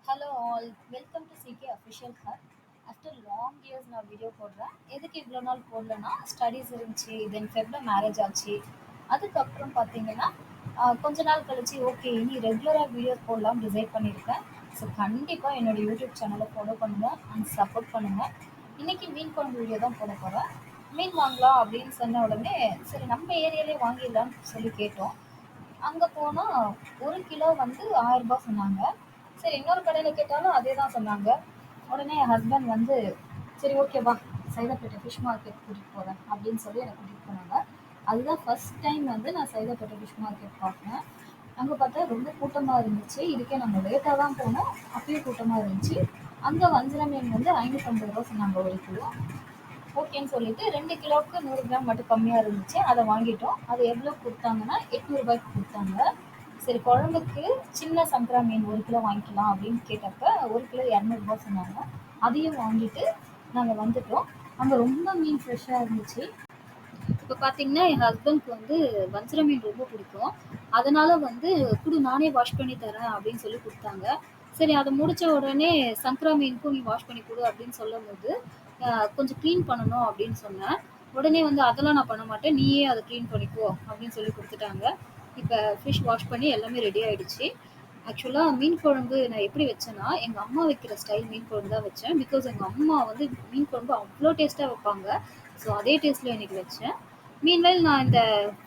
Hello all, welcome to சிகே official her. After long years நான் video போடுறேன். எதுக்கு இவ்வளோ நாள் போடலன்னா, ஸ்டடீஸ் இருந்துச்சு, தென் ஃபெப்ல மேரேஜ் ஆச்சு. அதுக்கப்புறம் பார்த்தீங்கன்னா கொஞ்ச நாள் கழிச்சு ஓகே இனி ரெகுலராக வீடியோஸ் போடலாம்னு டிசைட் பண்ணியிருக்கேன். ஸோ கண்டிப்பாக என்னோட யூடியூப் சேனலை ஃபாலோ பண்ணுங்கள் அண்ட் சப்போர்ட் பண்ணுங்கள். இன்றைக்கி மீன் குழம்பு வீடியோ தான் போட போகிறேன். மீன் வாங்கலாம் அப்படின்னு சொன்ன உடனே சரி நம்ம ஏரியாலே வாங்கிடலான்னு சொல்லி கேட்டோம். அங்கே போனால் 1 கிலோ வந்து 1000 ரூபாய் சொன்னாங்க. சரி இன்னொரு கடையில் கேட்டாலும் அதே தான் சொன்னாங்க. உடனே என் ஹஸ்பண்ட் வந்து சரி ஓகேவா சைதாப்பேட்டை ஃபிஷ் மார்க்கெட் கூட்டிகிட்டு போகிறேன் அப்படின்னு சொல்லி என்னை கூட்டிகிட்டு போனாங்க. அதுதான் ஃபர்ஸ்ட் டைம் வந்து நான் சைதாப்பேட்டை ஃபிஷ் மார்க்கெட் பார்த்தேன். அங்கே பார்த்தா ரொம்ப கூட்டமாக இருந்துச்சு. இதுக்கே நம்ம லேட்டாக தான் போனோம், அப்பயும் கூட்டமாக இருந்துச்சு. அங்கே வஞ்சர மீன் வந்து 550 ரூபா சொன்னாங்க 1 கிலோ. ஓகேன்னு சொல்லிட்டு 2 கிலோவுக்கு 100 கிராம் மட்டும் கம்மியாக இருந்துச்சு, அதை வாங்கிட்டோம். அது எவ்வளோ கொடுத்தாங்கன்னா 800 ரூபாய்க்கு கொடுத்தாங்க. சரி குழம்புக்கு சின்ன சங்கரா மீன் 1 கிலோ வாங்கிக்கலாம் அப்படின்னு கேட்டப்ப 1 கிலோ 200 ரூபா சொன்னாங்க. அதையும் வாங்கிட்டு நாங்கள் வந்துட்டோம். அங்கே ரொம்ப மீன் ஃப்ரெஷ்ஷாக இருந்துச்சு. இப்போ பார்த்தீங்கன்னா என் ஹஸ்பண்ட்க்கு வந்து வஞ்சர மீன் ரொம்ப பிடிக்கும். அதனால வந்து குடு நானே வாஷ் பண்ணி தரேன் அப்படின்னு சொல்லி கொடுத்தாங்க. சரி அதை முடிச்ச உடனே சங்கரா மீனுக்கும் நீ வாஷ் பண்ணி கொடு அப்படின்னு சொல்லும் போது கொஞ்சம் க்ளீன் பண்ணணும் அப்படின்னு சொன்னேன். உடனே வந்து அதெல்லாம் நான் பண்ண மாட்டேன், நீயே அதை க்ளீன் பண்ணிக்கோ அப்படின்னு சொல்லி கொடுத்துட்டாங்க. இப்போ ஃபிஷ் வாஷ் பண்ணி எல்லாமே ரெடி ஆகிடுச்சு. ஆக்சுவலாக மீன் குழம்பு நான் எப்படி வச்சேன்னா எங்கள் அம்மா வைக்கிற ஸ்டைல் மீன் குழம்பு தான் வச்சேன். பிகாஸ் எங்கள் அம்மா வந்து மீன் குழம்பு அவ்வளோ டேஸ்ட்டாக வைப்பாங்க. ஸோ அதே டேஸ்ட்டில் இன்றைக்கி வச்சேன். மீன்வேல் நான் இந்த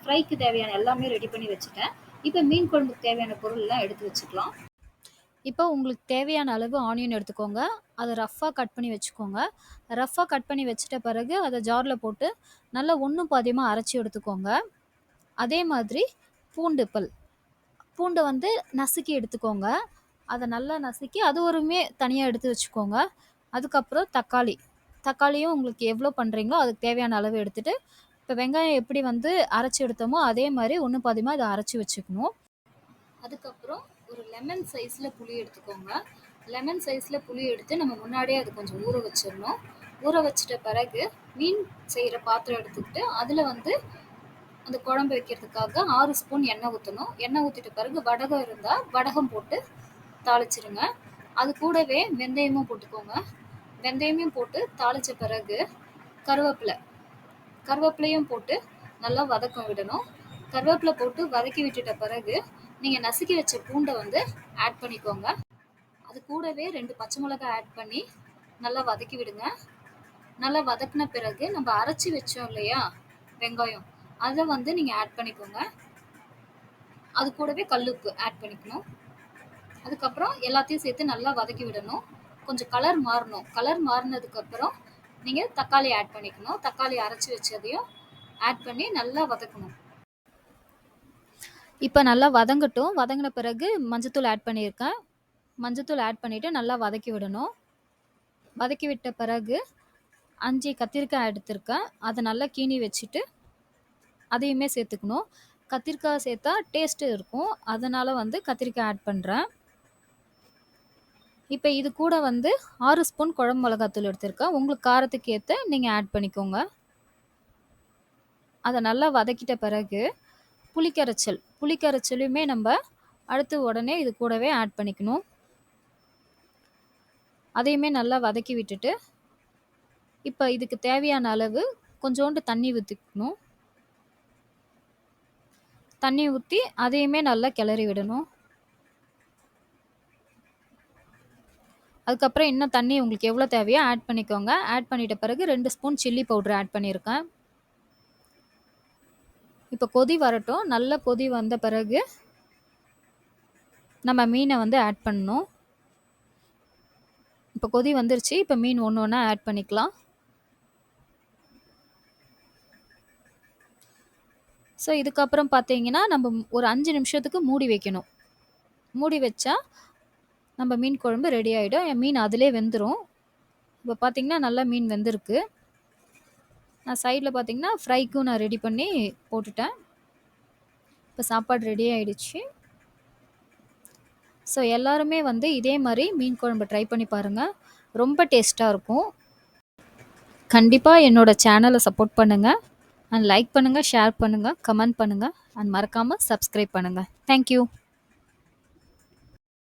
ஃப்ரைக்கு தேவையான எல்லாமே ரெடி பண்ணி வச்சுட்டேன். இப்போ மீன் குழம்புக்கு தேவையான பொருள்லாம் எடுத்து வச்சுக்கலாம். இப்போ உங்களுக்கு தேவையான அளவு ஆனியன் எடுத்துக்கோங்க. அதை ரஃப்பாக கட் பண்ணி வச்சுக்கோங்க. ரஃப்பாக கட் பண்ணி வச்சுட்ட பிறகு அதை ஜாரில் போட்டு நல்லா ஒன்றும் பாதியமாக அரைச்சி எடுத்துக்கோங்க. அதே மாதிரி பூண்டை வந்து நசுக்கி எடுத்துக்கோங்க. அதை நல்லா நசுக்கி அது ஒருமே தனியாக எடுத்து வச்சுக்கோங்க. அதுக்கப்புறம் தக்காளியும் உங்களுக்கு எவ்வளோ பண்ணுறீங்களோ அதுக்கு தேவையான அளவு எடுத்துகிட்டு, இப்போ வெங்காயம் எப்படி வந்து அரைச்சி எடுத்தோமோ அதே மாதிரி ஒன்று பாதியமாக இதை அரைச்சி வச்சுக்கணும். அதுக்கப்புறம் ஒரு லெமன் சைஸில் புளி எடுத்துக்கோங்க. லெமன் சைஸில் புளி எடுத்து நம்ம முன்னாடியே அது கொஞ்சம் ஊற வச்சிடணும். ஊற வச்சிட்ட பிறகு மீன் செய்கிற பாத்திரம் எடுத்துக்கிட்டு அதில் வந்து அந்த குழம்பு வைக்கிறதுக்காக 6 ஸ்பூன் எண்ணெய் ஊற்றணும். எண்ணெய் ஊற்றிட்ட பிறகு வடகம் இருந்தால் வடகம் போட்டு தாளிச்சிருங்க. அது கூடவே வெந்தயமும் போட்டுக்கோங்க. வெந்தயமும் போட்டு தாளித்த பிறகு கருவேப்பிலையும் போட்டு நல்லா வதக்கம் விடணும். கருவேப்பிலை போட்டு வதக்கி விட்டுட்ட பிறகு நீங்கள் நசுக்கி வச்ச பூண்டை வந்து ஆட் பண்ணிக்கோங்க. அது கூடவே 2 பச்சை மிளகாய் ஆட் பண்ணி நல்லா வதக்கி விடுங்க. நல்லா வதக்கின பிறகு நம்ம அரைச்சி வச்சோம் இல்லையா வெங்காயம், அதை வந்து நீங்கள் ஆட் பண்ணிக்கோங்க. அது கூடவே கல்லுப்பு ஆட் பண்ணிக்கணும். அதுக்கப்புறம் எல்லாத்தையும் சேர்த்து நல்லா வதக்கி விடணும். கொஞ்சம் கலர் மாறணும். கலர் மாறினதுக்கப்புறம் நீங்கள் தக்காளி ஆட் பண்ணிக்கணும். தக்காளி அரைச்சி வச்சதையும் ஆட் பண்ணி நல்லா வதக்கணும். இப்போ நல்லா வதங்கட்டும். வதங்கின பிறகு மஞ்சத்தூள் ஆட் பண்ணியிருக்கேன். மஞ்சத்தூள் ஆட் பண்ணிவிட்டு நல்லா வதக்கி விடணும். வதக்கி விட்ட பிறகு 5 கத்திரிக்காய் எடுத்திருக்கேன். அதை நல்லா கீனி வச்சுட்டு அதையுமே சேர்த்துக்கணும். கத்திரிக்காய் சேர்த்தா டேஸ்ட்டு இருக்கும், அதனால் வந்து கத்திரிக்காய் ஆட் பண்ணுறேன். இப்போ இது கூட வந்து 6 ஸ்பூன் குழம்பு மிளகாத்தூள் எடுத்திருக்கேன். உங்களுக்கு காரத்துக்கு ஏற்ற நீங்கள் ஆட் பண்ணிக்கோங்க. அதை நல்லா வதக்கிட்ட பிறகு புளிக்கரைச்சலுமே நம்ம அடுத்து உடனே இது கூடவே ஆட் பண்ணிக்கணும். அதையுமே நல்லா வதக்கி விட்டுட்டு இப்போ இதுக்கு தேவையான அளவு கொஞ்சோண்டு தண்ணி ஊற்றிக்கணும். தண்ணி ஊற்றி அதையுமே நல்லா கிளறி விடணும். அதுக்கப்புறம் இன்னும் தண்ணி உங்களுக்கு எவ்வளோ தேவையோ ஆட் பண்ணிக்கோங்க. ஆட் பண்ணிட்ட பிறகு 2 ஸ்பூன் சில்லி பவுடர் ஆட் பண்ணியிருக்கேன். இப்போ கொதி வரட்டும். நல்ல கொதி வந்த பிறகு நம்ம மீனை வந்து ஆட் பண்ணணும். இப்போ கொதி வந்துருச்சு. இப்போ மீன் ஒன்று ஒன்றா ஆட் பண்ணிக்கலாம். ஸோ இதுக்கப்புறம் பார்த்தீங்கன்னா நம்ம ஒரு 5 நிமிஷத்துக்கு மூடி வைக்கணும். மூடி வச்சா நம்ம மீன் குழம்பு ரெடி ஆகிடும். என் மீன் அதிலே வெந்துடும். இப்போ பார்த்தீங்கன்னா நல்லா மீன் வெந்திருக்கு. நான் சைடில் பார்த்தீங்கன்னா ஃப்ரைக்கும் நான் ரெடி பண்ணி போட்டுட்டேன். இப்போ சாப்பாடு ரெடி ஆகிடுச்சு. ஸோ எல்லாருமே வந்து இதே மாதிரி மீன் குழம்பு ட்ரை பண்ணி பாருங்கள். ரொம்ப டேஸ்ட்டாக இருக்கும். கண்டிப்பாக என்னோடய சேனலை சப்போர்ட் பண்ணுங்கள் அண்ட் லைக் பண்ணுங்கள், ஷேர் பண்ணுங்கள், கமெண்ட் பண்ணுங்கள் அண்ட் மறக்காமல் சப்ஸ்கிரைப் பண்ணுங்கள். தேங்க்யூ.